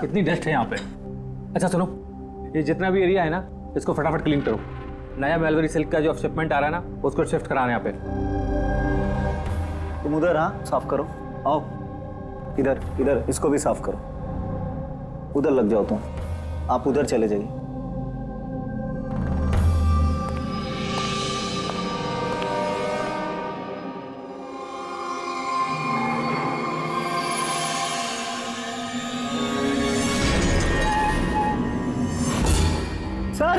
कितनी डस्ट है यहाँ पे। अच्छा सुनो, ये जितना भी एरिया है ना, इसको फटाफट क्लीन करो। नया मलबरी सिल्क का जो शिपमेंट आ रहा है ना, उसको शिफ्ट कराना यहाँ पे। तुम उधर, हाँ साफ करो। आओ इधर, इधर इसको भी साफ करो। उधर लग जाओ तुम, आप उधर चले जाइए। सर,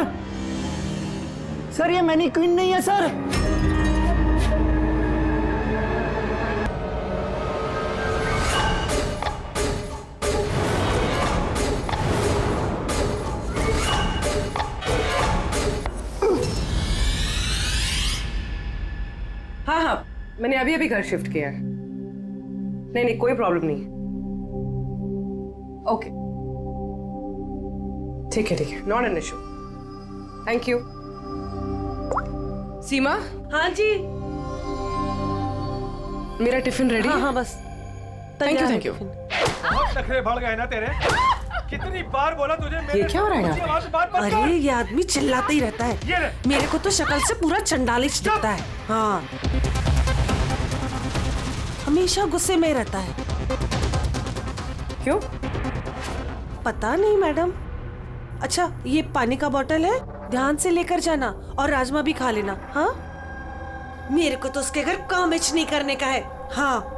सर ये मैनीक्वीन नहीं है सर। हाँ हाँ, मैंने अभी अभी घर शिफ्ट किया है। नहीं नहीं, कोई प्रॉब्लम नहीं है। ओके ठीक है, not an issue. Thank you. Seema. हाँ जी। मेरा टिफिन रेडी? हाँ बस। Thank you. बहुत नखरे बढ़ गए ना तेरे। कितनी बार बोला तुझे मेरे ये क्या हो रहा है यहाँ पे? अरे ये आदमी चिल्लाता ही रहता है। मेरे को तो शक्ल से पूरा चंडालिश दिखता है। हाँ, हमेशा गुस्से में रहता है। क्यों? पता नहीं मैडम। अच्छा ये पानी का बोतल है, ध्यान से लेकर जाना और राजमा भी खा लेना। हाँ, मेरे को तो उसके घर काम नहीं करने का है। हाँ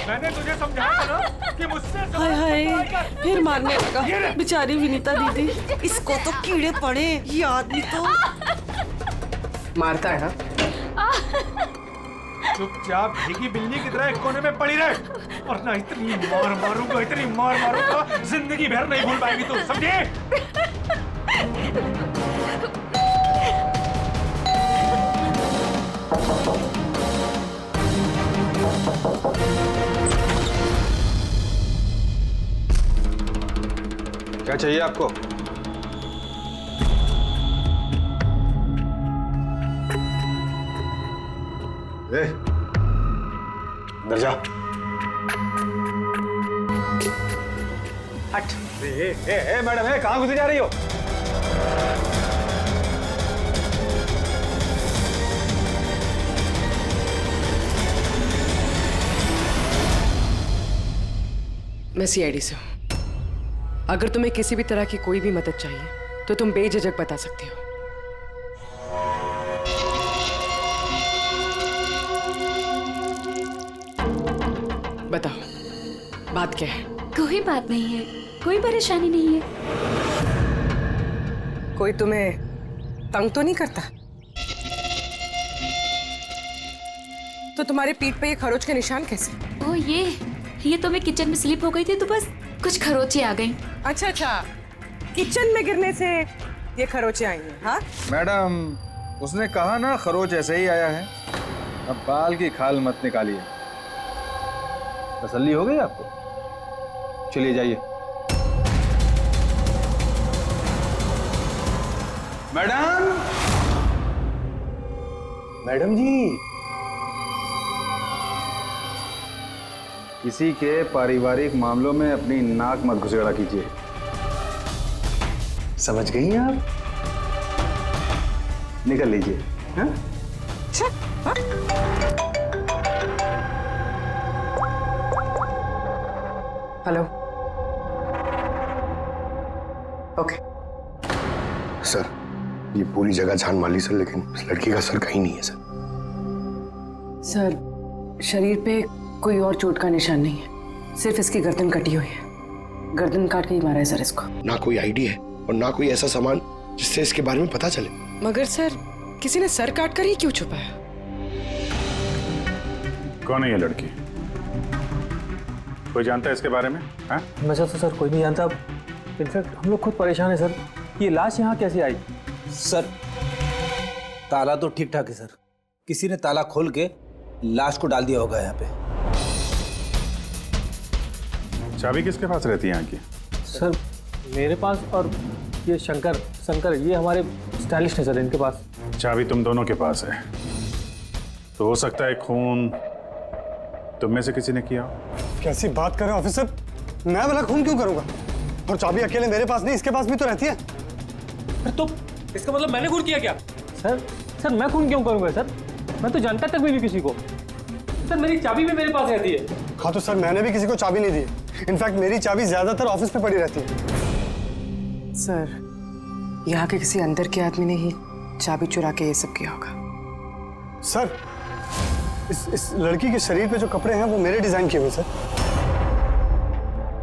मैंने तुझे समझाया था ना कि मुझसे हाय हाय, फिर मारने लगा बेचारी विनीता दीदी। इसको तो कीड़े पड़े, ये आदमी तो मारता है ना। चुपचाप भीगी बिल्ली की तरह एक कोने में पड़ी रहे, और ना इतनी मार मारूंगा जिंदगी भर नहीं भूल पाएगी तू, समझे? क्या चाहिए आपको? अंदर जा। हट। मैडम, कहाँ घुसी जा रही हो? मैं सीआईडी से हूँ। अगर तुम्हें किसी भी तरह की कोई भी मदद चाहिए तो तुम बेझिझक बता सकती हो। बताओ, बात क्या है? कोई बात नहीं है, कोई परेशानी नहीं है। कोई तुम्हें तंग तो नहीं करता? तो तुम्हारी पीठ पे ये खरोच के निशान कैसे? ओ ये तो मैं किचन में स्लिप हो गई थी तो बस कुछ खरोचे आ गई। अच्छा, किचन में गिरने से ये खरोचे आई हैं। हाँ मैडम, उसने कहा ना खरोच ऐसे ही आया है। अब बाल की खाल मत निकालिए। तसल्ली हो गई आपको? चलिए जाइए। मैडम जी, किसी के पारिवारिक मामलों में अपनी नाक मत घुसेड़ा कीजिए। समझ गई हैं आप? निकल लीजिए। हाँ? हेलो। ओके सर, ये पूरी जगह जान माली सर, लेकिन इस लड़की का सर कहीं नहीं है सर। सर, शरीर पे कोई और चोट का निशान नहीं है, सिर्फ इसकी गर्दन कटी हुई है। गर्दन काट के ही मारा है सर इसको। ना कोई आईडी है और ना कोई ऐसा सामान जिससे इसके बारे में पता चले। मगर सर, किसी ने सर काट कर ही क्यों छुपाया? कौन है ये लड़की? कोई जानता है इसके बारे में? हाँ? वैसे तो सर कोई नहीं जानता। इनफैक्ट हम लोग खुद परेशान है सर। ये लाश यहाँ कैसे आई? सर ताला तो ठीक ठाक है सर, किसी ने ताला खोल के लाश को डाल दिया होगा यहाँ पे। चाबी किसके पास रहती है यहाँ की? सर मेरे पास, और ये शंकर ये हमारे स्टाइलिस्ट हैं सर, इनके पास। चाबी तुम दोनों के पास है, तो हो सकता है खून तुम में से किसी ने किया? कैसी बात कर रहे हो ऑफिसर? मैं वाला खून क्यों करूंगा? और चाबी अकेले मेरे पास नहीं, इसके पास भी तो रहती है। तो इसका मतलब मैंने खून किया क्या? सर मैं खून क्यों करूंगा सर? मैं तो जानता तक भी नहीं किसी को। सर मेरी चाबी भी मेरे पास रहती है। हाँ तो सर मैंने भी किसी को चाबी नहीं दी। इनफैक्ट मेरी चाबी ज्यादातर ऑफिस पे पड़ी रहती है। सर, यहाँ के किसी अंदर के आदमी ने ही चाबी चुरा के ये सब किया होगा। सर इस लड़की के शरीर पे जो कपड़े हैं वो मेरे डिजाइन किए हुए सर।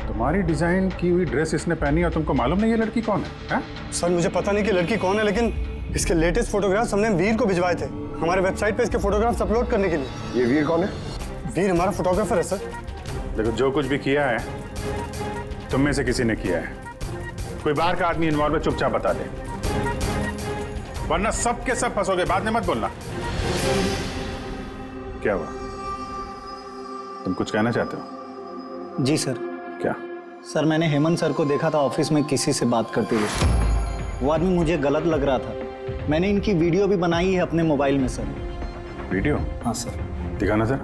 तुम्हारी डिजाइन की हुई ड्रेस इसने पहनी और तुमको मालूम नहीं ये लड़की कौन है? सर मुझे पता नहीं कि लड़की कौन है, लेकिन इसके लेटेस्ट फोटोग्राफ्स हमने वीर को भिजवाए थे हमारे वेबसाइट पे इसके फोटोग्राफ्स अपलोड करने के लिए। ये वीर कौन है? वीर हमारा फोटोग्राफर है सर। देखो, जो कुछ भी किया है तुम में से किसी ने किया है। कोई बाहर का आदमी इन्वॉल्व है, चुपचाप बता दे, वरना सब के सब फंसोगे। बाद में मत बोलना। क्या हुआ? तुम कुछ कहना चाहते हो? जी सर। क्या? सर मैंने हेमंत सर को देखा था ऑफिस में किसी से बात करते हुए। वो आदमी मुझे गलत लग रहा था। मैंने इनकी वीडियो भी बनाई है अपने मोबाइल में सर। वीडियो? हाँ सर। दिखाना सर।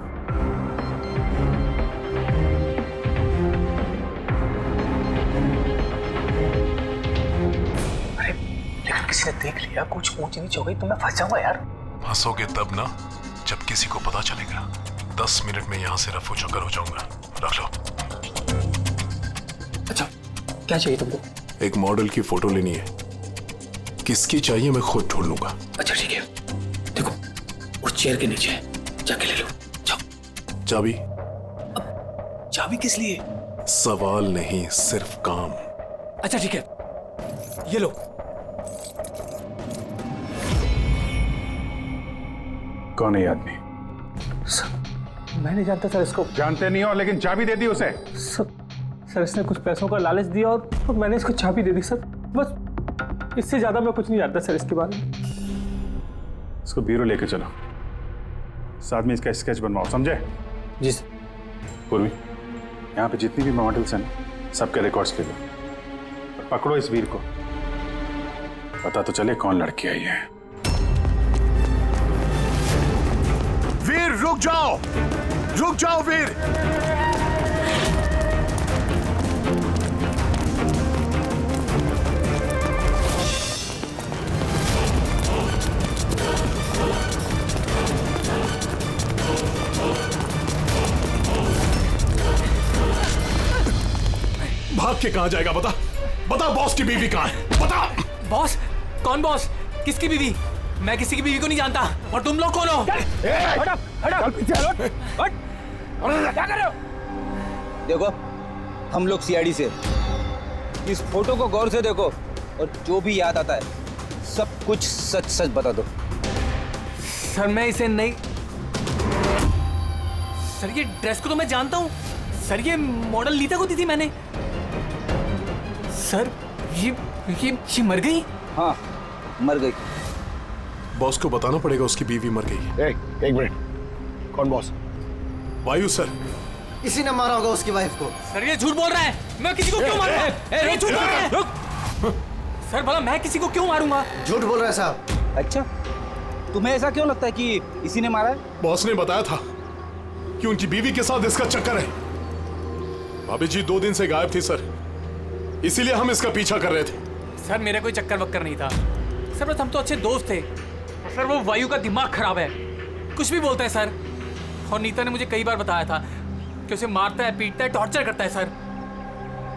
अरे लेकिन किसी ने देख लिया, कुछ ऊंच नीच हो गई तो मैं फंस जाऊंगा यार। फंसोगे तब ना जब किसी को पता चलेगा। 10 मिनट में यहाँ से रफू चक्कर हो जाऊंगा। रख लो। अच्छा, क्या चाहिए तुमको? एक मॉडल की फोटो लेनी है। किसकी चाहिए मैं खुद ढूंढ लूंगा। अच्छा ठीक है, देखो उस चेयर के नीचे है, जाके ले लो। जाओ। चाबी? चाबी किस लिए? सवाल नहीं, सिर्फ काम। अच्छा ठीक है, ये लो। कौन है ये आदमी? सर मैं नहीं जानता सर इसको। जानते नहीं हो, लेकिन चाबी दे दी उसे। सर इसने कुछ पैसों का लालच दिया और मैंने इसको चाबी दे दी सर। बस इससे ज्यादा मैं कुछ नहीं जानता सर इसके बारे में। इसको ब्यूरो लेके चलो, साथ में इसका स्केच बनवाओ, समझे? जी सर। पूर्वी, यहाँ पे जितनी भी मॉडल्स हैं सबके रिकॉर्ड्स ले लो और पकड़ो इस वीर को। पता तो चले कौन लड़की आई है। वीर रुक जाओ, रुक जाओ वीर। भाग के कहां जाएगा? बता बता, बॉस की बीवी कहां है? बता। बॉस? कौन बॉस? किसकी बीवी? मैं किसी की बीवी को नहीं जानता। और तुम लोग कौन हो? देखो, हम लोग सीआईडी से। इस फोटो को गौर से देखो और जो भी याद आता है सब कुछ सच सच बता दो। सर मैं इसे नहीं। सर ये ड्रेस को तो मैं जानता हूँ। सर ये मॉडल लीता को दी थी मैंने। सर ये मर गई? हाँ मर गई। बॉस को बताना पड़ेगा उसकी बीवी मर गई। एक मिनट, कौन बॉस? वायु सर। इसी ने मारा होगा उसकी वाइफ को। सर ये झूठ बोल रहा है। मैं किसी को क्यों मारूंगा? ये झूठ बोल रहा है। सर भला मैं किसी को क्यों मारूंगा? झूठ बोल रहा है साहब। अच्छा, तुम्हें ऐसा क्यों लगता है कि इसी ने मारा है? बॉस ने बताया था कि उनकी बीवी के साथ इसका चक्कर है। भाभी जी 2 दिन से गायब थी सर, इसीलिए हम इसका पीछा कर रहे थे। सर मेरा कोई चक्कर वक्कर नहीं था सर, बस हम तो अच्छे दोस्त थे। सर वो वायु का दिमाग खराब है, कुछ भी बोलता है सर। और नीता ने मुझे कई बार बताया था कि उसे मारता है, पीटता है, टॉर्चर करता है सर।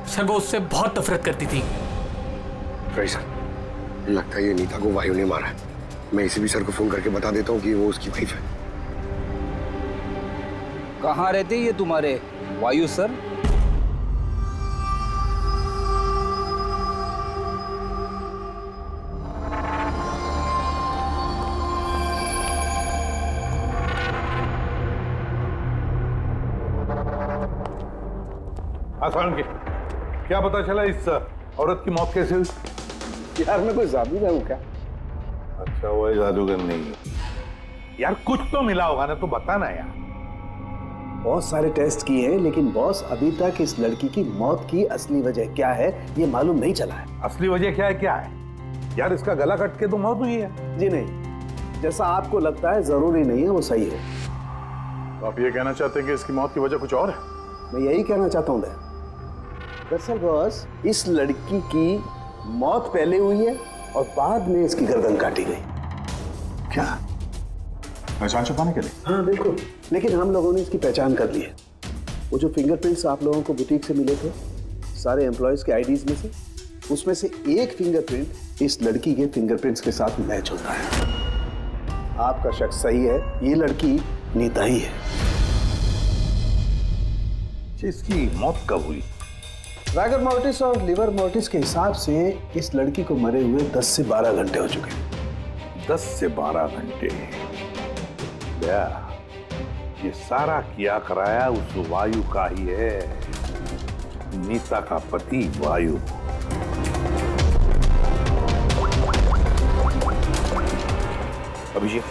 सर वो उससे बहुत नफरत करती थी। सर लगता है ये नीता को वायु ने मारा है। मैं इसी भी सर को फोन करके बता देता हूँ कि वो उसकी वाइफ है। कहाँ रहते ये तुम्हारे वायु सर? आसान के क्या पता चला इस औरत की मौत कैसे हुई? यार मैं कोई जादूगर हूँ क्या? अच्छा वो जादूगर नहीं है यार, कुछ तो मिला होगा ना, तो बता ना यार। बहुत सारे टेस्ट किए हैं लेकिन बॉस अभी तक इस लड़की की मौत की असली वजह क्या है ये मालूम नहीं चला है। असली वजह क्या है यार? इसका गला कट के तो मौत हुई है। जी नहीं, जैसा आपको लगता है जरूरी नहीं है वो सही है। तो आप ये कहना चाहते हैं कि इसकी मौत की वजह कुछ और है? मैं यही कहना चाहता हूँ दरअसल बॉस, इस लड़की की मौत पहले हुई है और बाद में इसकी गर्दन काटी गई। क्या? पहचान छुपाने के लिए? हाँ बिल्कुल, लेकिन हम लोगों ने इसकी पहचान कर ली है। वो जो फिंगरप्रिंट्स आप लोगों को बुटीक से मिले थे सारे एम्प्लॉयज के आईडीज में से, उसमें से एक फिंगरप्रिंट इस लड़की के फिंगरप्रिंट्स के साथ मैच होता है। आपका शक सही है, ये लड़की नीता ही है। इसकी मौत कब हुई? रागर मोर्टिस और लिवर मोर्टिस के हिसाब से इस लड़की को मरे हुए 10 से 12 घंटे हो चुके हैं। 10 से 12 घंटे? ये सारा किया कराया उस वायु का ही है, नीता का पति वायु। अभिषेक,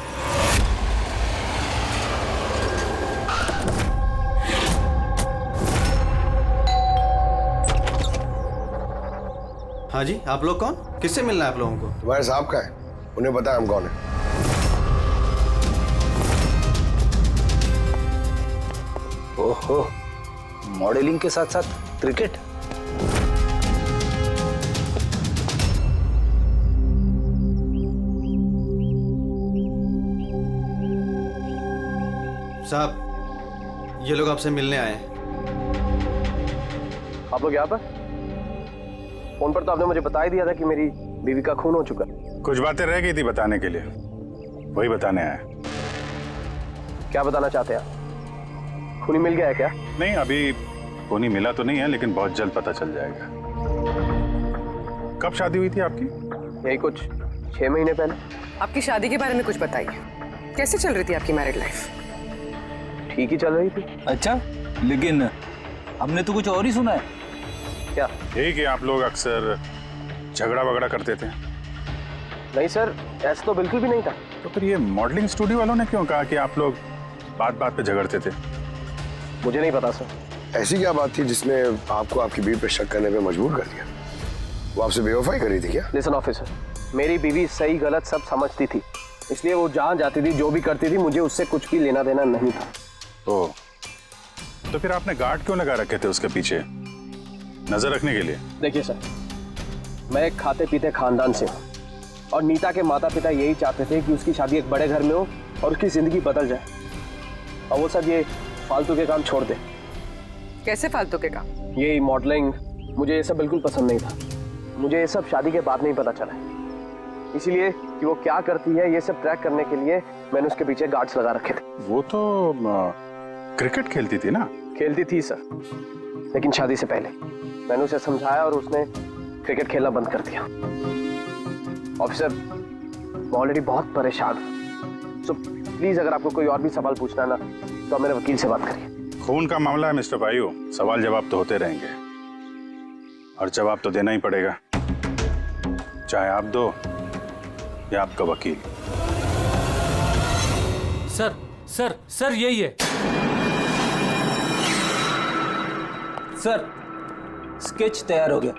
हाँ जी, आप लोग कौन? किससे मिलना है आप लोगों को? तुम्हारे साहब का है, उन्हें पता है हम कौन है। ओहो, मॉडलिंग के साथ साथ क्रिकेट? साहब, ये लोग आपसे मिलने आए हैं। आप लोग यहाँ पर? फोन पर तो आपने मुझे बता ही दिया था कि मेरी बीवी का खून हो चुका। कुछ बातें रह गई थी बताने के लिए, वही बताने आया। क्या बताना चाहते हैं आप? खूनी मिल गया है क्या? नहीं, अभी खूनी मिला तो नहीं है, लेकिन बहुत जल्द पता चल जाएगा। कब शादी हुई थी आपकी? यही कुछ 6 महीने पहले। आपकी शादी के बारे में कुछ बताइए, कैसे चल रही थी आपकी मैरिड लाइफ? ठीक ही चल रही थी। अच्छा, लेकिन हमने तो कुछ और ही सुना है। क्या? यही कि आप लोग अक्सर झगड़ा वगड़ा करते थे। नहीं सर, ऐसा तो बिल्कुल भी नहीं था। तो फिर ये मॉडलिंग स्टूडियो वालों ने क्यों कहा कि आप लोग बात बात पे झगड़ते थे? मुझे नहीं पता सर। ऐसी क्या बात थी जिसने आपको आपकी बीवी पे शक करने पे मजबूर कर दिया? वो आपसे बेवफाई कर रही थी क्या? लिसन ऑफिसर, मेरी बीवी सही गलत सब समझती थी, इसलिए वो जहाँ जाती थी जो भी करती थी मुझे उससे कुछ भी लेना देना नहीं था। तो फिर आपने गार्ड क्यों लगा रखे थे उसके पीछे, नजर रखने के लिए? देखिए सर, मैं एक खाते पीते खानदान से हूँ और नीता के माता पिता यही चाहते थे कि उसकी शादी एक बड़े घर में हो और उसकी जिंदगी बदल जाए, और वो सब ये फालतू के काम छोड़ दे। कैसे फालतू के काम? यही मॉडलिंग, मुझे ये सब बिल्कुल पसंद नहीं था। मुझे ये सब शादी के बाद नहीं पता चला, इसीलिए कि वो क्या करती है ये सब ट्रैक करने के लिए मैंने उसके पीछे गार्ड्स लगा रखे थे। वो तो क्रिकेट खेलती थी ना? खेलती थी सर, लेकिन शादी से पहले मैंने उसे समझाया और उसने क्रिकेट खेलना बंद कर दिया। ऑफिसर, मैं ऑलरेडी बहुत परेशान हूँ, सो प्लीज अगर आपको कोई और भी सवाल पूछना है ना तो आप मेरे वकील से बात करिए। खून का मामला है मिस्टर वायु, सवाल जवाब तो होते रहेंगे और जवाब तो देना ही पड़ेगा, चाहे आप दो या आपका वकील। सर सर सर, यही है सर, स्केच तैयार हो गया।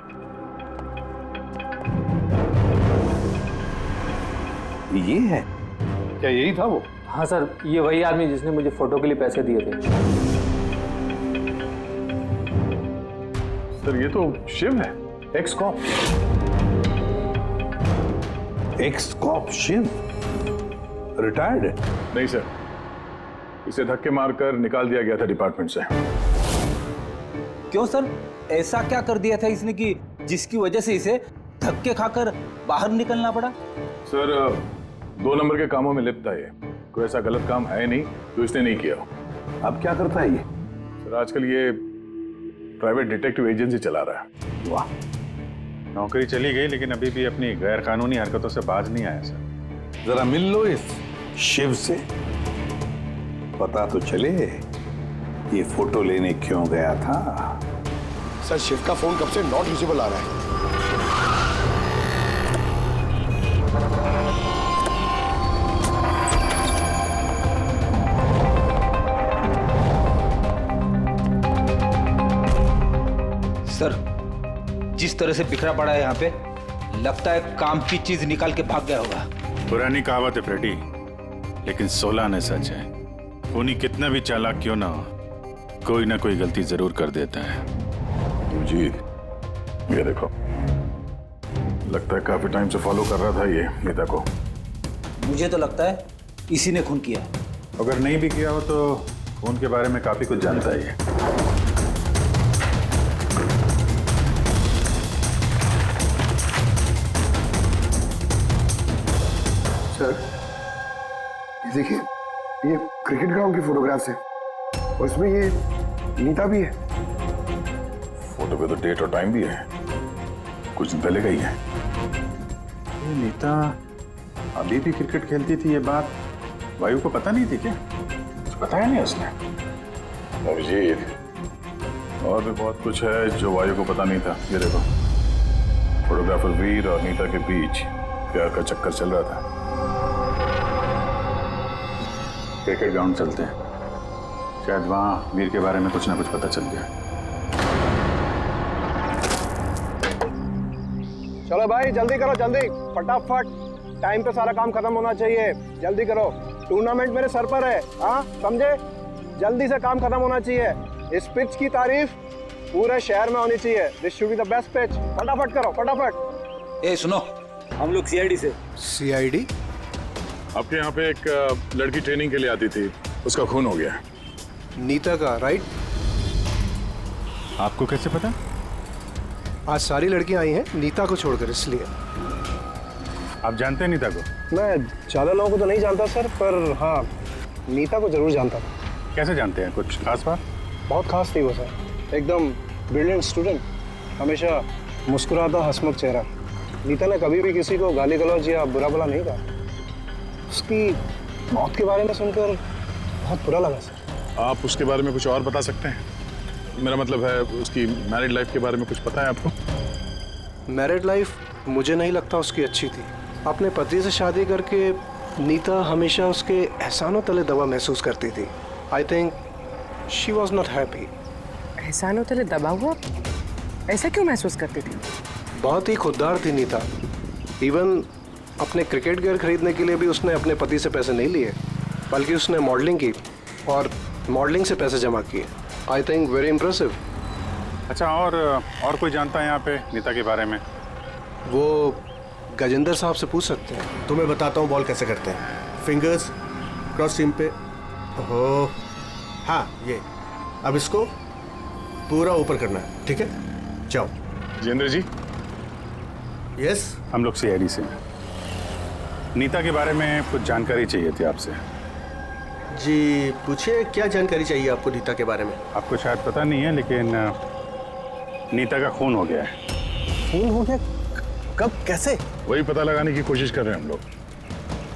ये है क्या? यही था वो? हाँ सर, ये वही आदमी जिसने मुझे फोटो के लिए पैसे दिए थे। सर ये तो शिव है, ex cop. Ex cop Shiv retired है? नहीं सर, इसे धक्के मारकर निकाल दिया गया था डिपार्टमेंट से। क्यों सर, ऐसा क्या कर दिया था इसने कि जिसकी वजह से इसे धक्के खाकर बाहर निकलना पड़ा? सर 2 नंबर के कामों में लिप्त है ये, कोई ऐसा गलत काम है नहीं जो इसने नहीं किया। अब क्या करता है ये? सर आजकल ये प्राइवेट डिटेक्टिव एजेंसी चला रहा है। वाह, नौकरी चली गई लेकिन अभी भी अपनी गैर कानूनी हरकतों से बाज नहीं आया सर। जरा मिल लो इस शिव से, पता तो चले ये फोटो लेने क्यों गया था। सर शिव का फोन कब से नॉट रीचेबल आ रहा है। सर, जिस तरह से बिखरा पड़ा है यहाँ पे, लगता है काम की चीज निकाल के भाग गया होगा। पुरानी कहावत है फ्रेडी, लेकिन 16 ने सच है। कोनी कितना भी चालाक क्यों ना हो, कोई ना कोई गलती जरूर कर देता है। जी ये देखो, लगता है काफी टाइम से फॉलो कर रहा था ये नीता को। मुझे तो लगता है इसी ने खून किया। अगर नहीं भी किया हो तो खून के बारे में काफी कुछ जानता है ये। सर ये देखिए, ये क्रिकेट ग्राउंड की फोटोग्राफ्स है और इसमें ये नीता भी है। फोटो पे तो डेट और टाइम भी है, कुछ दिन पहले का ही है। ये नीता अभी भी क्रिकेट खेलती थी, ये बात वायु को पता नहीं थी क्या? कुछ बताया नहीं उसने? अभिजीत, और भी बहुत कुछ है जो वायु को पता नहीं था। ये देखो, फोटोग्राफर वीर और नीता के बीच प्यार का चक्कर चल रहा था। क्रिकेट ग्राउंड चलते हैं, शायद वहां वीर के बारे में कुछ ना कुछ पता चल गया। चलो भाई जल्दी करो, जल्दी फटाफट, टाइम पे सारा काम खत्म होना चाहिए। जल्दी करो, टूर्नामेंट मेरे सर पर है, हाँ समझे? जल्दी से काम खत्म होना चाहिए। इस पिच की तारीफ पूरे शहर में होनी चाहिए। This should be the best pitch. फटाफट करो, फटाफट। ए सुनो, हम लोग सीआईडी से। सीआईडी? आपके यहाँ पे एक लड़की ट्रेनिंग के लिए आती थी, उसका खून हो गया। नीता का, राइट? आपको कैसे पता? आज सारी लड़कियां आई हैं नीता को छोड़कर, इसलिए। आप जानते हैं नीता को? मैं ज़्यादा लोगों को तो नहीं जानता सर, पर हाँ नीता को जरूर जानता था। कैसे जानते हैं? कुछ खास बात? बहुत खास थी वो सर, एकदम ब्रिलियंट स्टूडेंट, हमेशा मुस्कुराता हंसमुख चेहरा। नीता ने कभी भी किसी को गाली गलौज या बुरा भला नहीं कहा। उसकी मौत के बारे में सुनकर बहुत बुरा लगा सर। आप उसके बारे में कुछ और बता सकते हैं? मेरा मतलब है उसकी मैरिड लाइफ के बारे में कुछ पता है आपको? मैरिड लाइफ मुझे नहीं लगता उसकी अच्छी थी। अपने पति से शादी करके नीता हमेशा उसके एहसानों तले दबा महसूस करती थी। I think she was not happy. एहसानों तले दबा हुआ? ऐसा क्यों महसूस करती थी? बहुत ही खुददार थी नीता। इवन अपने क्रिकेट गियर खरीदने के लिए भी उसने अपने पति से पैसे नहीं लिए, बल्कि उसने मॉडलिंग की और मॉडलिंग से पैसे जमा किए। I think very impressive. अच्छा, और कोई जानता है यहाँ पे नीता के बारे में? वो गजेंद्र साहब से पूछ सकते हैं। तो मैं बताता हूँ बॉल कैसे करते हैं। फिंगर्स क्रॉस सीम पे, हो हाँ ये, अब इसको पूरा ऊपर करना है, ठीक है? जाओ। जितेंद्र जी। यस, हम लोग सीआईडी से। नीता के बारे में कुछ जानकारी चाहिए थी आपसे। जी पूछिए, क्या जानकारी चाहिए आपको नीता के बारे में? आपको शायद पता नहीं है, लेकिन नीता का खून हो गया है। खून हो गया? कब, कैसे? वही पता लगाने की कोशिश कर रहे हैं हम लोग।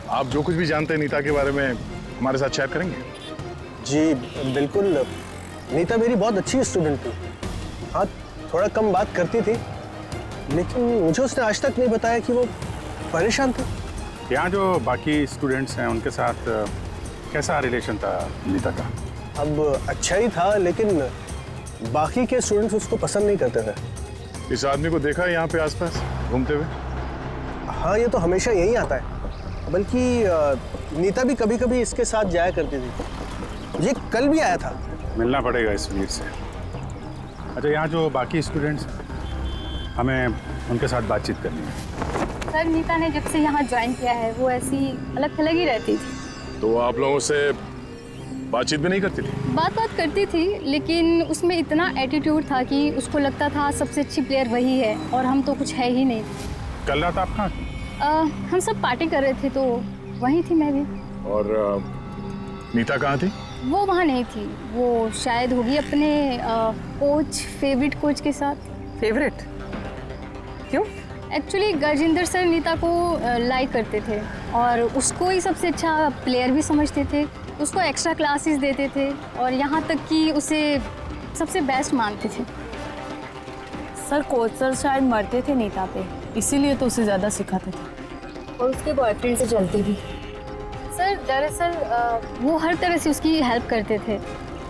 आप जो कुछ भी जानते हैं नीता के बारे में हमारे साथ शेयर करेंगे? जी बिल्कुल। नीता मेरी बहुत अच्छी स्टूडेंट थी। हाँ, थोड़ा कम बात करती थी, लेकिन मुझे उसने आज तक नहीं बताया कि वो परेशान थी। यहाँ जो बाकी स्टूडेंट्स हैं उनके साथ कैसा रिलेशन था नीता का? अब अच्छा ही था, लेकिन बाकी के स्टूडेंट्स उसको पसंद नहीं करते थे। इस आदमी को देखा है यहाँ पे आसपास घूमते हुए? हाँ, ये तो हमेशा यही आता है। बल्कि नीता भी कभी कभी इसके साथ जाया करती थी। ये कल भी आया था। मिलना पड़ेगा इस वीर से। अच्छा, यहाँ जो बाकी स्टूडेंट्स, हमें उनके साथ बातचीत करनी है। सर, नीता ने जब से यहाँ ज्वाइन किया है वो ऐसी अलग थलग ही रहती थी। तो आप लोगों से बातचीत भी नहीं करती थी? बात करती थी, लेकिन उसमें इतना एटीट्यूड था कि उसको लगता था सबसे अच्छी प्लेयर वही है और हम तो कुछ है ही नहीं। कल रात आप कहाँ थी? हम सब पार्टी कर रहे थे तो वहीं थी मैं भी। और नीता कहाँ थी? वो वहाँ नहीं थी, वो शायद होगी अपने कोच, फेवरेट कोच के साथ। फेवरेट? क्यों? एक्चुअली गजेंद्र सर नीता को लाइक करते थे और उसको ही सबसे अच्छा प्लेयर भी समझते थे। उसको एक्स्ट्रा क्लासेस देते थे और यहाँ तक कि उसे सबसे बेस्ट मानते थे। सर, कोच सर शायद मरते थे नीता पे, इसीलिए तो उसे ज़्यादा सिखाते थे। और उसके बॉयफ्रेंड से चलती भी। सर दरअसल वो हर तरह से उसकी हेल्प करते थे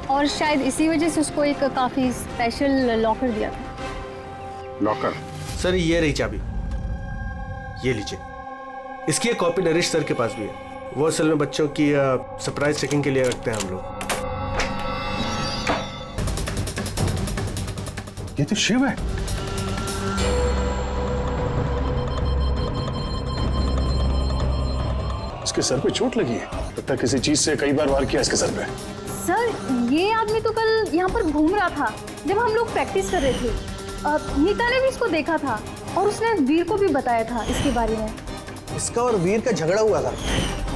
और शायद इसी वजह से उसको एक काफ़ी स्पेशल लॉकर दिया था। लॉकर? सर ये रही चाबी, ये लीजिए। इसकी एक कॉपी नरेश सर के पास भी है। वो असल में बच्चों की सरप्राइज चेकिंग के लिए रखते हैं हम लोग। ये तो शिव है। इसके सर पे चोट लगी है, लगता है किसी चीज से कई बार वार किया इसके सर पे। सर ये आदमी तो कल यहाँ पर घूम रहा था जब हम लोग प्रैक्टिस कर रहे थे। नीता ने भी इसको देखा था और उसने वीर को भी बताया था इसके बारे में। इसका और वीर का झगड़ा हुआ था,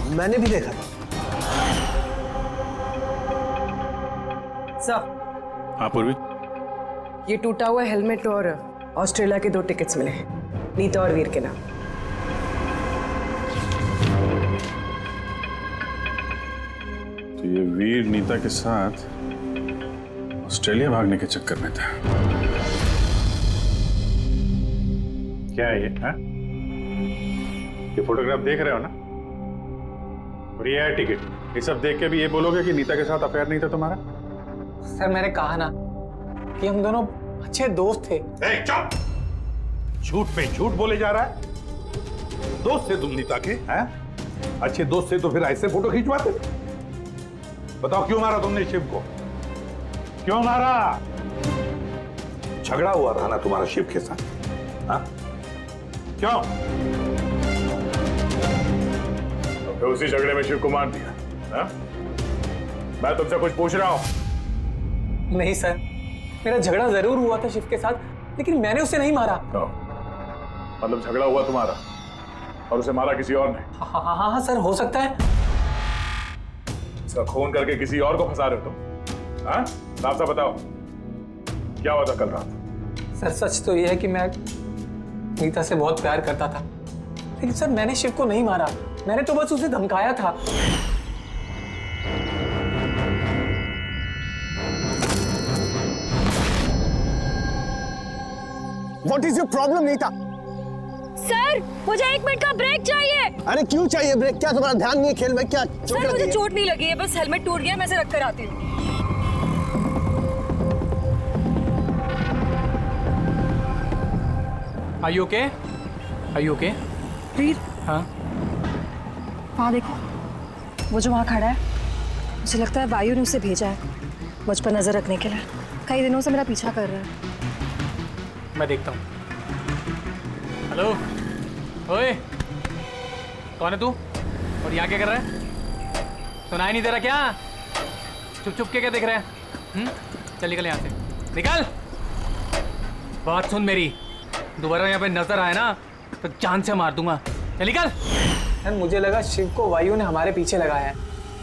मैंने भी देखा था। सर। हाँ पूर्वी, ये टूटा हुआ हेलमेट और ऑस्ट्रेलिया के 2 टिकट्स मिले हैं नीता और वीर के नाम। तो ये वीर नीता के साथ ऑस्ट्रेलिया भागने के चक्कर में था। क्या है ये? हा? ये फोटोग्राफ देख रहे हो ना? और ये है टिकट। ये सब देख के भी ये बोलोगे कि नीता के साथ अफेयर नहीं था तुम्हारा? सर मैंने कहा ना कि हम दोनों अच्छे दोस्त थे। चुप! झूठ पे झूठ बोले जा रहा है। दोस्त थे तुम नीता के? हैं? अच्छे दोस्त थे तो फिर ऐसे फोटो खिंचवाते? बताओ क्यों मारा तुमने शिव को? क्यों मारा? झगड़ा हुआ था ना तुम्हारा शिव के साथ? हाँ? क्यों? तो उसी झगड़े में शिव को मार दिया। हाँ? मैं तुमसे कुछ पूछ रहा हूं। नहीं सर, मेरा झगड़ा जरूर हुआ था शिव के साथ, लेकिन मैंने उसे नहीं मारा। मतलब झगड़ा हुआ तुम्हारा और उसे मारा किसी और ने? हाँ सर, हो सकता है। इसका खून करके किसी और को फंसा रहे हो तुम? हाँ? साफ साफ बताओ, क्या हुआ था कल रात? सर सच तो यह है कि मैं नीता से बहुत प्यार करता था, लेकिन सर मैंने शिव को नहीं मारा, मैंने तो बस उसे धमकाया था। What is your problem, Neeta? Sir मुझे 1 मिनट का ब्रेक चाहिए। अरे क्यों चाहिए ब्रेक? क्या तुम्हारा ध्यान नहीं है खेल में? क्या सर मुझे चोट नहीं लगी है, बस हेलमेट टूट गया, मैं इसे रख कर आती हूँ। Are you okay? Are you okay? वीर, हाँ? वहाँ देखो, वो जो वहाँ खड़ा है, मुझे लगता है वायु ने उसे भेजा है मुझ पर नजर रखने के लिए। कई दिनों से मेरा पीछा कर रहा है। मैं देखता हूँ। हेलो, ओए, कौन है तू? और यहाँ क्या कर रहा है? सुनाई नहीं दे रहा क्या? चुप चुप के क्या देख रहे हैं? चल निकल यहाँ से, निकल। बात सुन मेरी, दोबारा यहाँ पे नजर आए ना तो जान से मार दूंगा। चल निकल। सर मुझे लगा शिव को वायु ने हमारे पीछे लगाया है,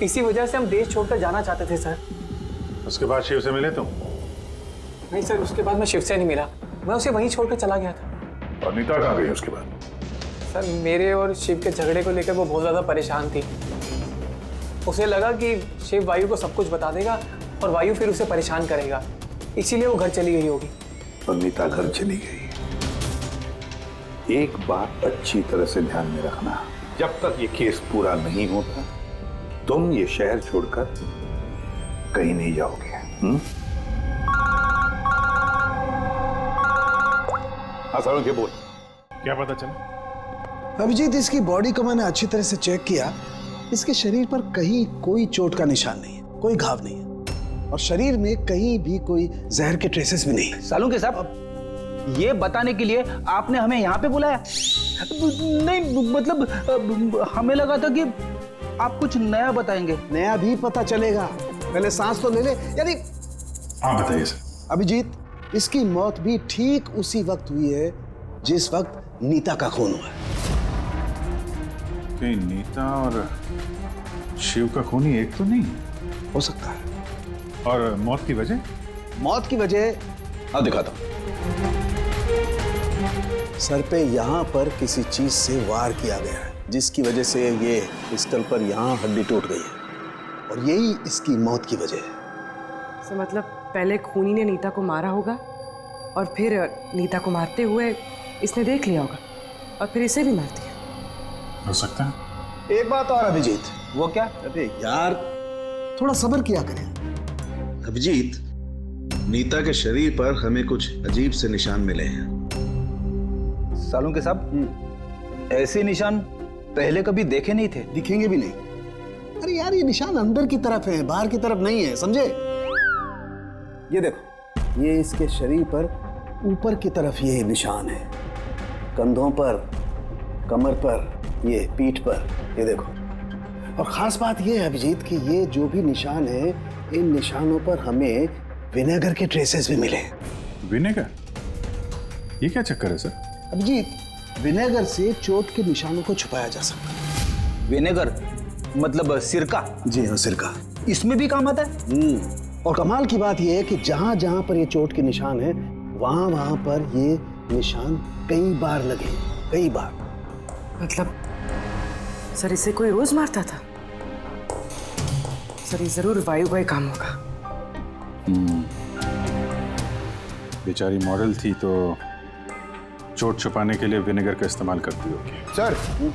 इसी वजह से हम देश छोड़कर जाना चाहते थे सर। उसके बाद शिव से मिले तुम? नहीं सर, उसके बाद मैं शिव से नहीं मिला, मैं उसे वहीं छोड़कर चला गया था। और नीता कहाँ गई उसके बाद? सर मेरे और शिव के झगड़े को लेकर वो बहुत ज़्यादा परेशान थी। उसे लगा कि शिव वायु को सब कुछ बता देगा और वायु फिर उसे परेशान करेगा, इसीलिए वो घर चली गई होगी। और नीता घर चली गई। एक बात अच्छी तरह से ध्यान में रखना, जब तक ये केस पूरा नहीं होता तुम ये शहर छोड़कर कहीं नहीं जाओगे। हाँ सालों के बोल, क्या पता चला? अभिजीत, इसकी बॉडी को मैंने अच्छी तरह से चेक किया। इसके शरीर पर कहीं कोई चोट का निशान नहीं है, कोई घाव नहीं है और शरीर में कहीं भी कोई जहर के ट्रेसेस भी नहीं है। सालों के साहब, ये बताने के लिए आपने हमें यहाँ पे बुलाया? नहीं मतलब हमें लगा था कि आप कुछ नया बताएंगे। नया भी पता चलेगा, पहले सांस तो ले ले। यानी हाँ बताइए सर। अभिजीत, इसकी मौत भी ठीक उसी वक्त हुई है जिस वक्त नीता का खून हुआ है। कहीं नीता और शिव का खून ही एक तो नहीं हो सकता है? और मौत की वजह? मौत की वजह हाँ दिखाता हूं। सर पे यहाँ पर किसी चीज से वार किया गया है, जिसकी वजह से ये स्थल पर यहाँ हड्डी टूट गई है और यही इसकी मौत की वजह है। तो मतलब पहले खूनी ने नीता को मारा होगा और फिर नीता को मारते हुए इसने देख लिया होगा और फिर इसे भी मार दिया। हो सकता है। एक बात और अभिजीत। वो क्या? अरे यार थोड़ा सब्र किया करें। अभिजीत, नीता के शरीर पर हमें कुछ अजीब से निशान मिले हैं। सालों के साहब, ऐसे निशान पहले कभी देखे नहीं थे। दिखेंगे भी नहीं। अरे यार, ये निशान अंदर की तरफ है, बाहर की तरफ नहीं है, समझे? ये देखो, ये इसके शरीर पर ऊपर की तरफ ये निशान है, कंधों पर, कमर पर, ये पीठ पर, ये देखो। और खास बात ये है अभिजीत कि ये जो भी निशान है, इन निशानों पर हमें विनेगर के ट्रेसेस भी मिले। विनेगर? ये क्या चक्कर है सर? अभिजीत, विनेगर से चोट के निशानों को छुपाया जा सकता है। विनेगर मतलब सिरका? जी हाँ, सिरका इसमें भी काम आता है। और कमाल की बात यह है कि जहां जहां पर ये चोट के निशान है, वहां वहां पर ये निशान कई बार लगे, कई बार। मतलब सर इसे कोई रोज मारता था? सर ये जरूर वायु का ही काम होगा। बेचारी मॉडल थी तो चोट छुपाने के लिए विनेगर का इस्तेमाल करती होगी।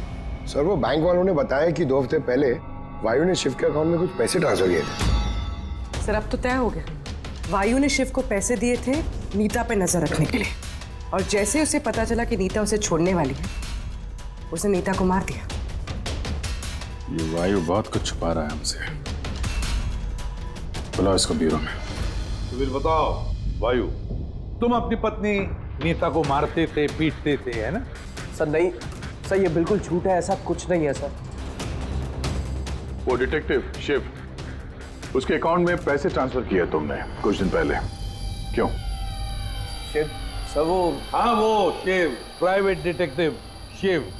सर वो बैंक वालों ने बताया कि 2 हफ्ते पहले वायु ने शिव के अकाउंट में कुछ पैसे ट्रांसफर किए थे। सर अब तो तय हो गया, वायु ने शिव को पैसे दिए थे नीता पे नजर रखने के लिए, और जैसे उसे पता चला कि नीता उसे छोड़ने वाली है, उसने नीता को मार दिया। ये वायु बहुत कुछ छुपा रहा है हमसे। बुलाओ इसको ब्यूरो में। तो फिर बताओ वायु, तुम अपनी पत्नी नीता को मारते थे, पीटते थे, है ना? सर नहीं सर, ये बिल्कुल झूठ है, ऐसा कुछ नहीं है सर। वो डिटेक्टिव शिव, उसके अकाउंट में पैसे ट्रांसफर किए तुमने कुछ दिन पहले, क्यों? शिव सर वो, हाँ वो शिव, प्राइवेट डिटेक्टिव शिव,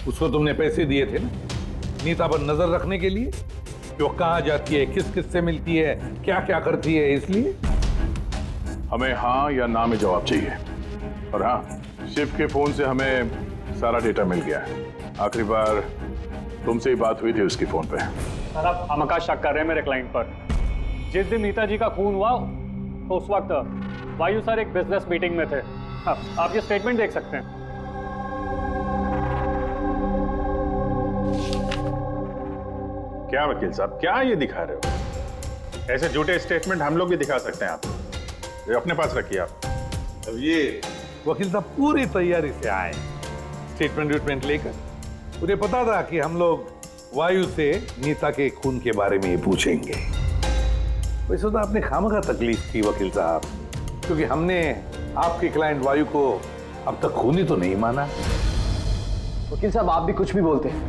उसको तुमने पैसे दिए थे ना नीता पर नजर रखने के लिए, कि वो कहाँ जाती है, किस किस से मिलती है, क्या क्या करती है, इसलिए। हमें हाँ या ना में जवाब चाहिए। और हाँ, शिव के फोन से हमें सारा डेटा मिल गया है। आखिरी बार तुमसे ही बात हुई थी उसकी फोन पे। सर आप हमका शक कर रहे हैं मेरे क्लाइंट पर। जिस दिन नीता जी का खून हुआ तो उस वक्त वायु सर एक बिजनेस मीटिंग में थे। हाँ, आप ये स्टेटमेंट देख सकते हैं। क्या वकील साहब, क्या ये दिखा रहे हो? ऐसे झूठे स्टेटमेंट हम लोग भी दिखा सकते हैं आप, ये अपने पास रखिए आप। अब ये वकील साहब पूरी तैयारी से आए स्टेटमेंट लेकर। उन्हें पता था कि हम लोग वायु से नीता के खून के बारे में पूछेंगे। वैसे तो आपने खामखा तकलीफ की वकील साहब, क्योंकि हमने आपके क्लाइंट वायु को अब तक खूनी तो नहीं माना। वकील साहब आप भी कुछ भी बोलते हैं।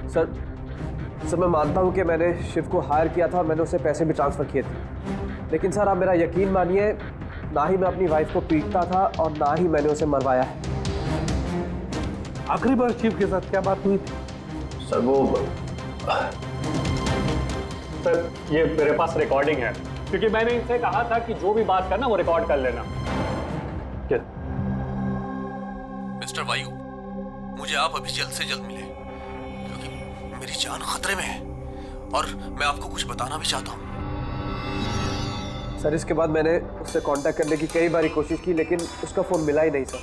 सर मैं मानता हूं कि मैंने शिव को हायर किया था और मैंने उसे पैसे भी ट्रांसफर किए थे, लेकिन सर आप मेरा यकीन मानिए, ना ही मैं अपनी वाइफ को पीटता था और ना ही मैंने उसे मरवाया है। आखिरी बार शिव के साथ क्या बात हुई थी? सर वो, सर ये मेरे पास रिकॉर्डिंग है, क्योंकि मैंने इनसे कहा था कि जो भी बात करना वो रिकॉर्ड कर लेना। क्या? मिस्टर वायु, मुझे आप अभी जल्द से जल्द मिले, क्योंकि मेरी जान खतरे में है और मैं आपको कुछ बताना भी चाहता हूँ। सर इसके बाद मैंने उससे कांटेक्ट करने की कई बार कोशिश की, लेकिन उसका फोन मिला ही नहीं सर।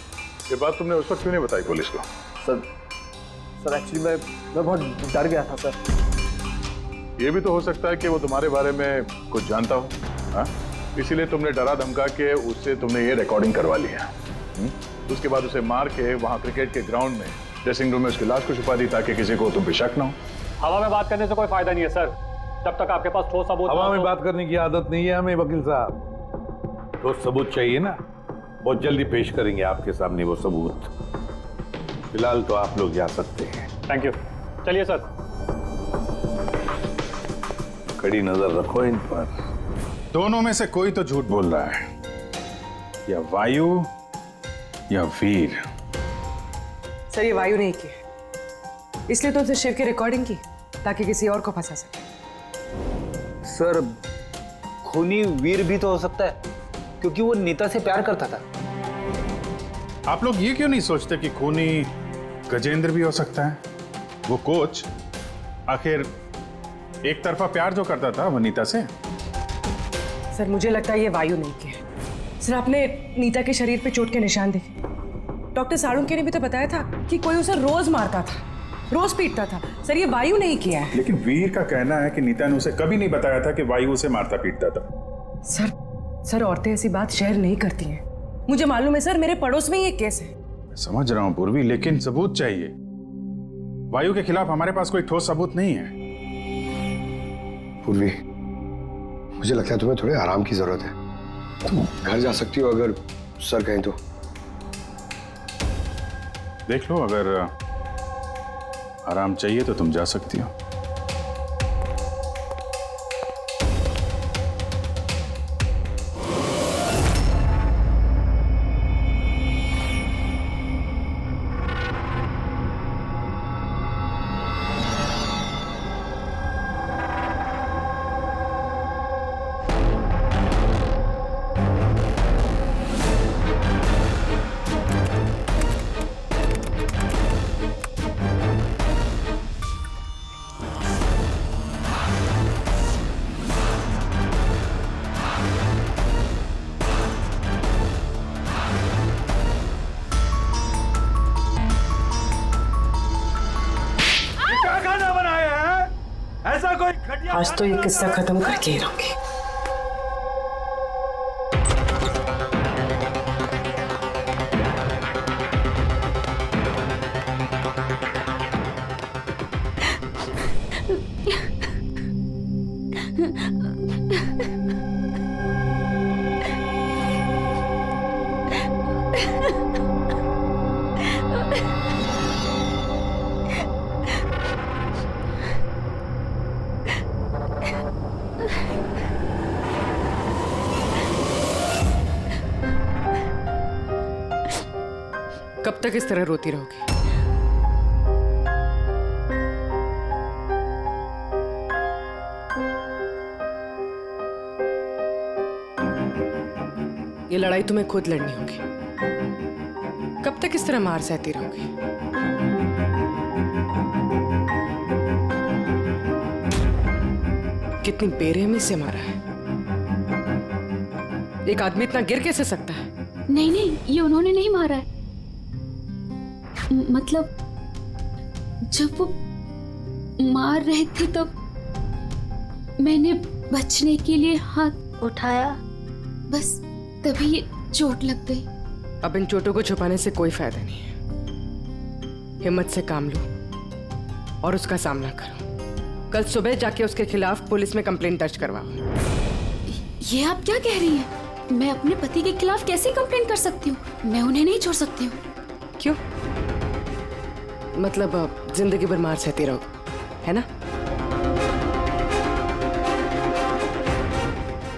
ये बात तुमने उस वक्त क्यों नहीं बताई पुलिस को? सर एक्चुअली मैं बहुत डर गया था सर। ये भी तो हो सकता है कि वो तुम्हारे बारे में कुछ जानता हो, हाँ? इसीलिए तुमने डरा धमका के उससे तुमने ये रिकॉर्डिंग करवा ली है। उसके बाद उसे मार के वहाँ क्रिकेट के ग्राउंड में ड्रेसिंग रूम में उसकी लाश को छुपा दी, ताकि किसी को तुम पे शक ना हो। हवा में बात करने से कोई फायदा नहीं है सर, जब तक आपके पास ठोस सबूत। हवा में बात करने की आदत नहीं है हमें वकील साहब, ठोस सबूत चाहिए ना, बहुत जल्दी पेश करेंगे आपके सामने वो सबूत। फिलहाल तो आप लोग जा सकते हैं। थैंक यू, चलिए सर। कड़ी नजर रखो इन पर। दोनों में से कोई तो झूठ बोल रहा है, या वायु या वीर। सर ये वायु नहीं की, इसलिए तो उसे शिव की रिकॉर्डिंग की ताकि किसी और को फंसा सके। सर खूनी वीर भी तो हो सकता है, क्योंकि वो नीता से प्यार करता था। आप लोग ये क्यों नहीं सोचते कि खूनी गजेंद्र भी हो सकता है? वो कोच आखिर एक तरफा प्यार जो करता था वो नीता से। सर मुझे लगता है ये वायु नहीं की है। सर आपने नीता के शरीर पे चोट के निशान देखे, डॉक्टर साळुंखे ने भी तो बताया था कि कोई उसे रोज मारता था, रोज पीटता था। सर ये वायु नहीं किया है। लेकिन वीर का कहना है कि नीता ने उसे कभी नहीं बताया था कि वायु उसे मारता पीटता था। सर औरतें ऐसी बात शेयर नहीं करती हैं। मुझे मालूम है सर, मेरे पड़ोस में ये केस है। समझ रहा हूं पूर्वी, लेकिन सबूत चाहिए। वायु के खिलाफ हमारे पास कोई ठोस सबूत नहीं है। पूर्वी, मुझे लगता है तुम्हें थोड़े आराम की जरूरत है। तुम घर जा सकती हो अगर सर कहें तो। देख लो, अगर आराम चाहिए तो तुम जा सकती हो। आज तो ये किस्सा खत्म करके ही रहूंगी। कब तक इस तरह रोती रहोगी? ये लड़ाई तुम्हें खुद लड़नी होगी। कब तक इस तरह मार सहती रहोगी? कितनी बेरहमी से मारा है। एक आदमी इतना गिर कैसे सकता है? नहीं नहीं, ये उन्होंने नहीं मारा है। मतलब जब वो मार रहे थे तब मैंने बचने के लिए हाथ उठाया, बस तभी ये चोट लग गई। अब इन चोटों को छुपाने से कोई फायदा नहीं है। हिम्मत से काम लो और उसका सामना करो। कल सुबह जाके उसके खिलाफ पुलिस में कंप्लेंट दर्ज करवाओ। ये आप क्या कह रही हैं? मैं अपने पति के खिलाफ कैसे कंप्लेंट कर सकती हूँ? मैं उन्हें नहीं छोड़ सकती हूँ। क्यों? मतलब जिंदगी भर मार सहती रहो, है ना?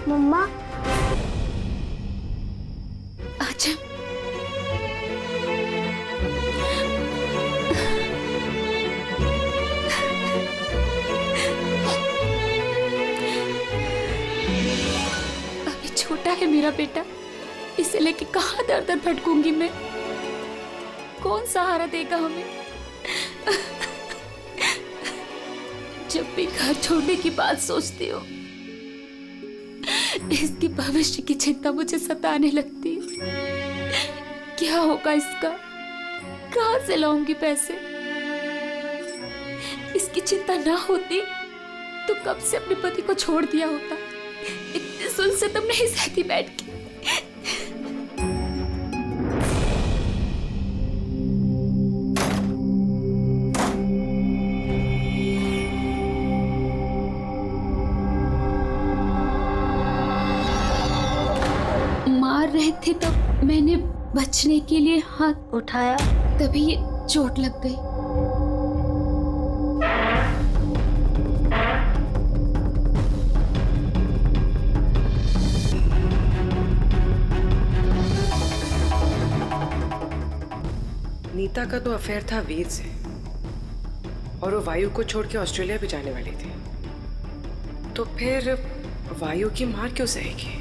मम्मा, अच्छा अभी छोटा है मेरा बेटा, इसे लेके कहाँ दर दर भटकूंगी मैं? कौन सहारा देगा हमें? जब भी घर छोड़ने की बात सोचती हूँ, इसके भविष्य की चिंता मुझे सताने लगती है। क्या होगा इसका? कहाँ से लाऊंगी पैसे? इसकी चिंता ना होती तो कब से अपने पति को छोड़ दिया होता। इतने सुन से तुम नहीं सहती बैठ के। रहे थे तब मैंने बचने के लिए हाथ उठाया, तभी ये चोट लग गई। नीता का तो अफेयर था वीर से और वो वायु को छोड़ के ऑस्ट्रेलिया भी जाने वाली थी। तो फिर वायु की मार क्यों सहेगी?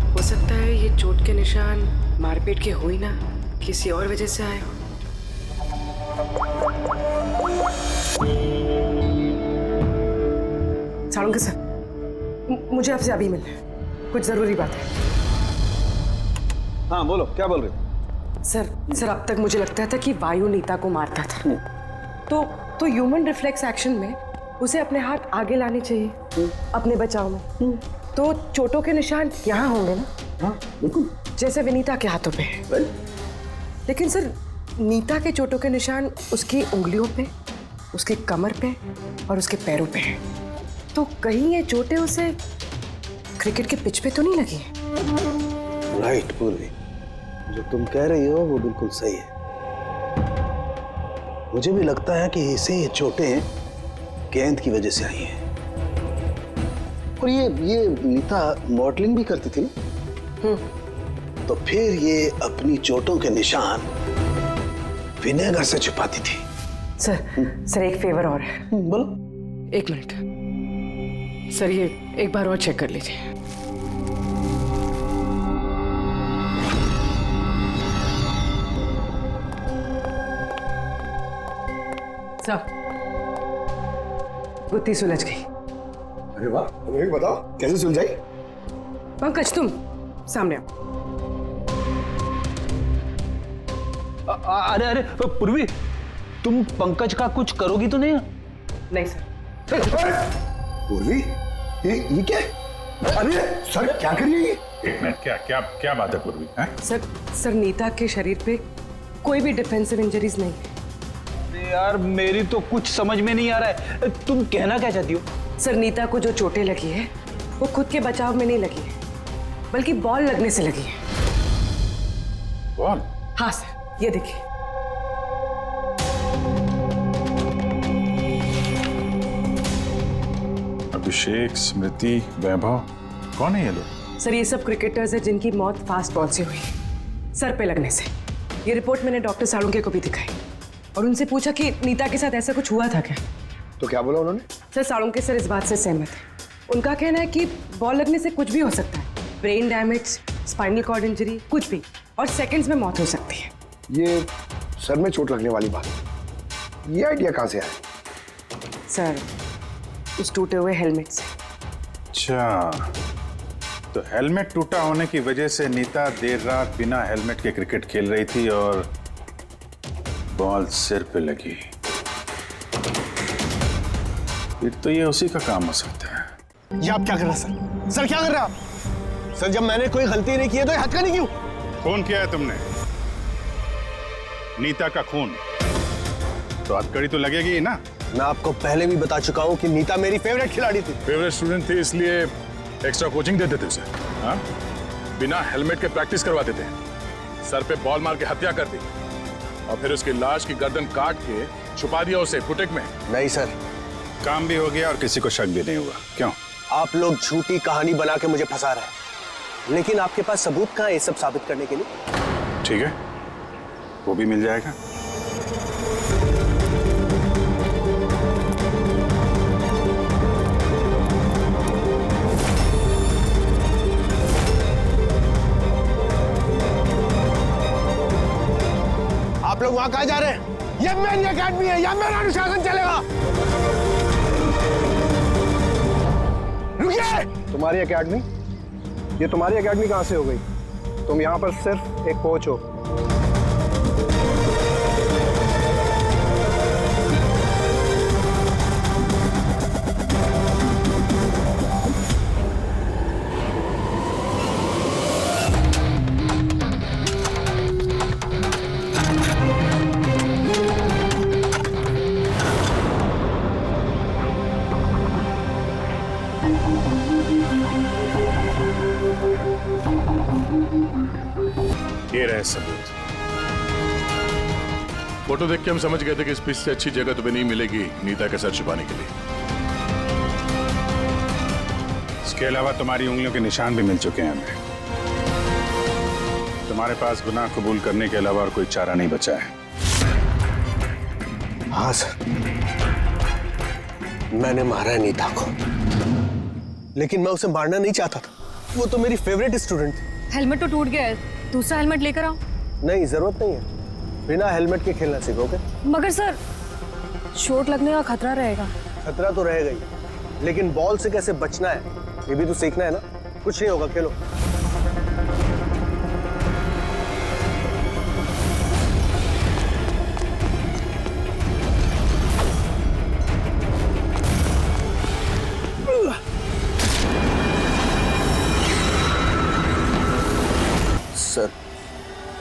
हो सकता है ये चोट के निशान मारपीट के हो ही ना, किसी और वजह से आए हो। साळुंके सर, मुझे आपसे अभी मिलना है, कुछ जरूरी बात है। हाँ बोलो, क्या बोल रहे? सर अब तक मुझे लगता था कि वायु नीता को मारता था। तो ह्यूमन रिफ्लेक्स एक्शन में उसे अपने हाथ आगे लाने चाहिए अपने बचाव में। तो चोटों के निशान यहाँ होंगे ना? हाँ बिल्कुल, जैसे विनीता के हाथों पे। लेकिन सर नीता के चोटों के निशान उसकी उंगलियों पे उसके कमर पे और उसके पैरों पे है। तो कहीं ये चोटें उसे क्रिकेट के पिच पे तो नहीं लगी है? राइट पूर्वी, जो तुम कह रही हो वो बिल्कुल सही है। मुझे भी लगता है कि इसे ये चोटें गेंद की वजह से आई हैं। और ये नीता मॉडलिंग भी करती थी ना, तो फिर ये अपनी चोटों के निशान विनेगर से छुपाती थी। सर एक फेवर और है। बोलो। 1 मिनट सर, ये एक बार और चेक कर लीजिए। सर गुत्ती सुलझ गई। अरे वाह, तुम्हें बताओ कैसे सुलझाई? पंकज तुम सामने आओ। अरे पूर्वी, तुम पंकज का कुछ करोगी तो नहीं? नहीं सर। पूर्वी, ये क्या? अरे सर क्या कर रही है? एक मिनट, क्या बात है पूर्वी? सर नीता के शरीर पे कोई भी डिफेंसिव इंजरीज नहीं है। यार मेरी तो कुछ समझ में नहीं आ रहा है, तुम कहना क्या चाहती हो? सर नीता को जो चोटें लगी है वो खुद के बचाव में नहीं लगी है, बल्कि बॉल लगने से लगी है। बॉल? हाँ सर, ये देखिए। अभिषेक, स्मृति, वैभव, कौन है ये लोग? सर ये सब क्रिकेटर्स हैं जिनकी मौत फास्ट बॉल से हुई, सर पे लगने से। ये रिपोर्ट मैंने डॉक्टर साळुंखे को भी दिखाई और उनसे पूछा कि नीता के साथ ऐसा कुछ हुआ था क्या। तो क्या बोला उन्होंने? सर साळुंखे सर इस बात से सहमत है। उनका कहना है कि बॉल लगने से कुछ भी हो सकता है, brain damage, spinal cord injury, कुछ भी, और सेकंड्स में मौत हो सकती है। ये सर में चोट लगने वाली बात है, ये आइडिया कहाँ से आया? सर उस टूटे हुए हेलमेट से। अच्छा, तो हेलमेट टूटा होने की वजह से नीता देर रात बिना हेलमेट के क्रिकेट खेल रही थी और बॉल सिर पे लगी। फिर तो ये उसी का काम हो सकता है। ये आप क्या कर रहे हैं सर? सर क्या कर रहे हैं आप? सर जब मैंने कोई गलती नहीं की है तो ये हथकड़ी क्यों? खून किया है तुमने, नीता का खून, तो हथकड़ी तो लगेगी ही ना। मैं आपको पहले भी बता चुका हूँ कि नीता मेरी फेवरेट खिलाड़ी थी। फेवरेट स्टूडेंट थी इसलिए एक्स्ट्रा कोचिंग देते थे उसे, हाँ? बिना हेलमेट के प्रैक्टिस करवाते थे, सर पे बॉल मार के हत्या कर दी और फिर उसकी लाश की गर्दन काट के छुपा दिया उसे बुटीक में। नहीं सर, काम भी हो गया और किसी को शक भी नहीं हुआ। क्यों? आप लोग झूठी कहानी बना के मुझे फंसा रहे हैं, लेकिन आपके पास सबूत कहाँ है ये सब साबित करने के लिए? ठीक है, वो भी मिल जाएगा। आप लोग वहां कहाँ जा रहे हैं? ये मेरी एकेडमी है, यहाँ मेरा अनुशासन चलेगा। रुकिए! तुम्हारी एकेडमी? ये तुम्हारी एकेडमी कहाँ से हो गई? तुम यहाँ पर सिर्फ एक कोच हो। ये रहे सबूत। फोटो देख के हम समझ गए थे कि इस पिच से अच्छी जगह तुम्हें नहीं मिलेगी नीता के सर छुपाने के लिए। इसके अलावा तुम्हारी उंगलियों के निशान भी मिल चुके हैं हमें। तुम्हारे पास गुनाह कबूल करने के अलावा और कोई चारा नहीं बचा है। हाँ सर, मैंने मारा है नीता को, लेकिन मैं उसे मारना नहीं चाहता था। वो तो मेरी फेवरेट स्टूडेंट थी। हेलमेट तो टूट गया है, दूसरा हेलमेट लेकर आओ। नहीं, जरूरत नहीं है, बिना हेलमेट के खेलना सीखोगे। मगर सर चोट लगने का खतरा रहेगा। खतरा तो रहेगा ही, लेकिन बॉल से कैसे बचना है ये भी तो सीखना है ना। कुछ नहीं होगा, खेलो। सर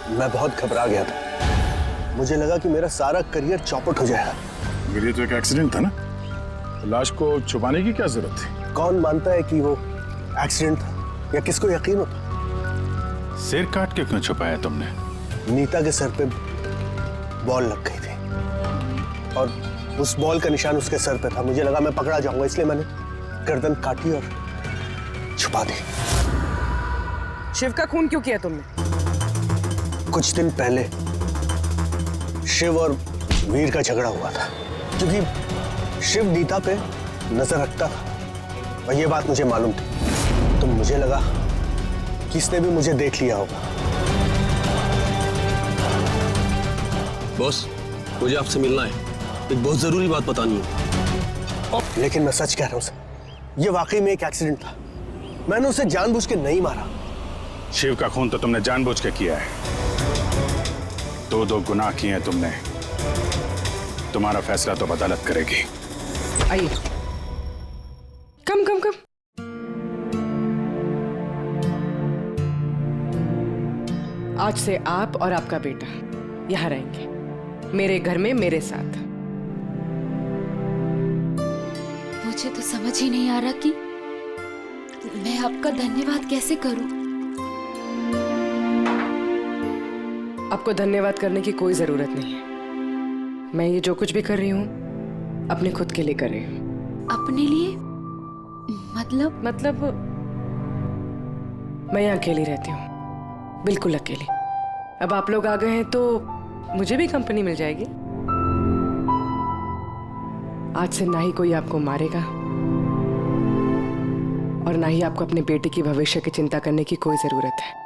मैं बहुत घबरा गया था, मुझे लगा कि मेरा सारा करियर चौपट हो जाएगा। ये तो एक एक्सीडेंट था ना, तो लाश को छुपाने की क्या जरूरत थी? कौन मानता है कि वो एक्सीडेंट था या किसको यकीन होता? सिर काट के क्यों छुपाया तुमने? नीता के सर पे बॉल लग गई थी और उस बॉल का निशान उसके सर पे था। मुझे लगा मैं पकड़ा जाऊंगा, इसलिए मैंने गर्दन काटी और छुपा दी। शिव का खून क्यों किया तुमने? कुछ दिन पहले शिव और वीर का झगड़ा हुआ था, क्योंकि शिव नीता पे नजर रखता था और ये बात मुझे मालूम थी, तो मुझे लगा किसने भी मुझे देख लिया होगा। बॉस, मुझे आपसे मिलना है, एक बहुत जरूरी बात बतानी है। लेकिन मैं सच कह रहा हूं सर, ये वाकई में एक एक्सीडेंट था। मैंने उसे जानबूझ के नहीं मारा। शिव का खून तो तुमने जानबूझ के किया है। दो गुनाह किए हैं तुमने। तुम्हारा फैसला तो अदालत करेगी। आइए। कम। आज से आप और आपका बेटा यहाँ रहेंगे, मेरे घर में मेरे साथ। मुझे तो समझ ही नहीं आ रहा कि मैं आपका धन्यवाद कैसे करूं। आपको धन्यवाद करने की कोई जरूरत नहीं है। मैं ये जो कुछ भी कर रही हूँ अपने खुद के लिए कर रही हूँ। अपने लिए? मतलब मैं यहाँ अकेली रहती हूँ, बिल्कुल अकेली। अब आप लोग आ गए हैं तो मुझे भी कंपनी मिल जाएगी। आज से ना ही कोई आपको मारेगा और ना ही आपको अपने बेटे की भविष्य की चिंता करने की कोई जरूरत है।